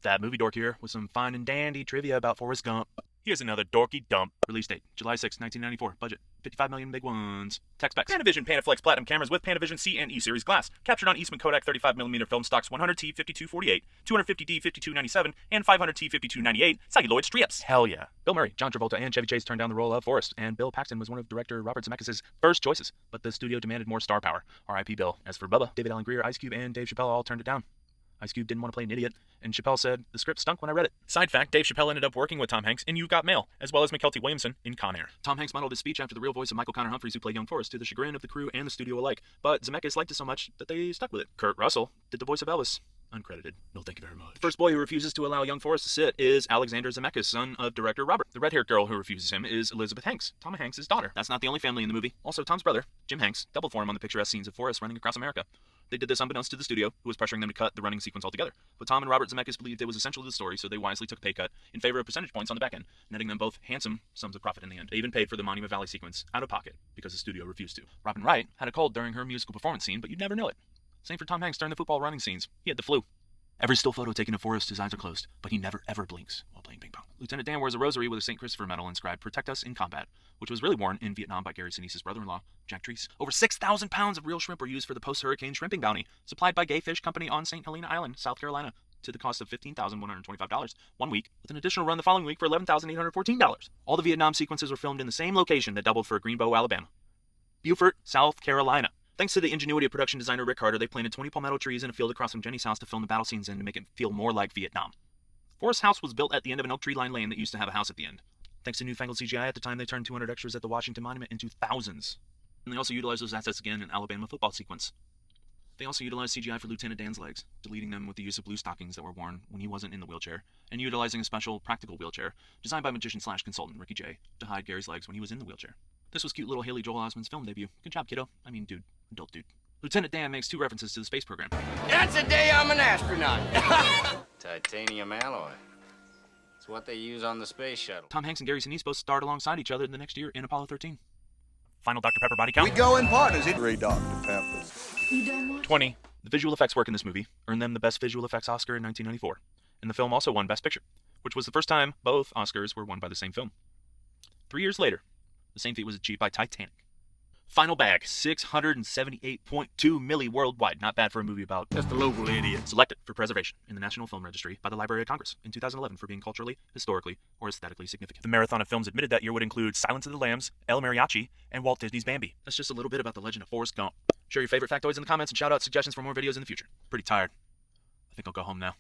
That movie dork here with some fine and dandy trivia about Forrest Gump. Here's another dorky dump. Release date, July 6, 1994. Budget, 55 million big ones. Tech specs, Panavision Panaflex Platinum cameras with Panavision C and E series glass. Captured on Eastman Kodak 35mm film stocks 100T 5248, 250D 5297, and 500T 5298 celluloid strips. Hell yeah. Bill Murray, John Travolta, and Chevy Chase turned down the role of Forrest, and Bill Paxton was one of director Robert Zemeckis' first choices, but the studio demanded more star power. R.I.P. Bill. As for Bubba, David Allen Greer, Ice Cube, and Dave Chappelle all turned it down. Ice Cube didn't want to play an idiot, and Chappelle said, "The script stunk when I read it." Side fact, Dave Chappelle ended up working with Tom Hanks in You've Got Mail, as well as McKelty Williamson in Con Air. Tom Hanks modeled his speech after the real voice of Michael Connor Humphreys, who played young Forrest, to the chagrin of the crew and the studio alike, but Zemeckis liked it so much that they stuck with it. Kurt Russell did the voice of Elvis. Uncredited. No, thank you very much. The first boy who refuses to allow young Forrest to sit is Alexander Zemeckis, son of director Robert. The red-haired girl who refuses him is Elizabeth Hanks, Tom Hanks' daughter. That's not the only family in the movie. Also, Tom's brother, Jim Hanks, doubled for him on the picturesque scenes of Forrest running across America. They did this unbeknownst to the studio, who was pressuring them to cut the running sequence altogether. But Tom and Robert Zemeckis believed it was essential to the story, so they wisely took a pay cut in favor of percentage points on the back end, netting them both handsome sums of profit in the end. They even paid for the Monument Valley sequence out of pocket because the studio refused to. Robin Wright had a cold during her musical performance scene, but you'd never know it. Same for Tom Hanks during the football running scenes. He had the flu. Every still photo taken of Forrest, his eyes are closed, but he never ever blinks while playing ping pong. Lieutenant Dan wears a rosary with a St. Christopher medal inscribed "Protect Us in Combat," which was really worn in Vietnam by Gary Sinise's brother-in-law, Jack Treese. Over 6,000 pounds of real shrimp were used for the post-hurricane shrimping bounty, supplied by Gay Fish Company on St. Helena Island, South Carolina, to the cost of $15,125 one week, with an additional run the following week for $11,814. All the Vietnam sequences were filmed in the same location that doubled for Greenbow, Alabama. Beaufort, South Carolina. Thanks to the ingenuity of production designer Rick Carter, they planted 20 palmetto trees in a field across from Jenny's house to film the battle scenes in to make it feel more like Vietnam. Forrest's house was built at the end of an oak tree-lined lane that used to have a house at the end. Thanks to newfangled CGI at the time, they turned 200 extras at the Washington Monument into thousands. And they also utilized those assets again in Alabama football sequence. They also utilized CGI for Lieutenant Dan's legs, deleting them with the use of blue stockings that were worn when he wasn't in the wheelchair, and utilizing a special practical wheelchair, designed by magician/consultant Ricky J, to hide Gary's legs when he was in the wheelchair. This was cute little Haley Joel Osment's film debut. Good job, kiddo. I mean, dude. Adult dude. Lieutenant Dan makes 2 references to the space program. That's the day I'm an astronaut. Titanium alloy. It's what they use on the space shuttle. Tom Hanks and Gary Sinise both starred alongside each other in the next year in Apollo 13. Final Dr. Pepper body count. We go in partners. 3 Dr. Peppers. 20. The visual effects work in this movie earned them the Best Visual Effects Oscar in 1994. And the film also won Best Picture, which was the first time both Oscars were won by the same film. 3 years later, the same feat was achieved by Titanic. Final bag, 678.2 milli worldwide. Not bad for a movie about Just a local idiot. Selected for preservation in the National Film Registry by the Library of Congress in 2011 for being culturally, historically, or aesthetically significant. The marathon of films admitted that year would include Silence of the Lambs, El Mariachi, and Walt Disney's Bambi. That's just a little bit about the legend of Forrest Gump. Share your favorite factoids in the comments and shout out suggestions for more videos in the future. Pretty tired. I think I'll go home now.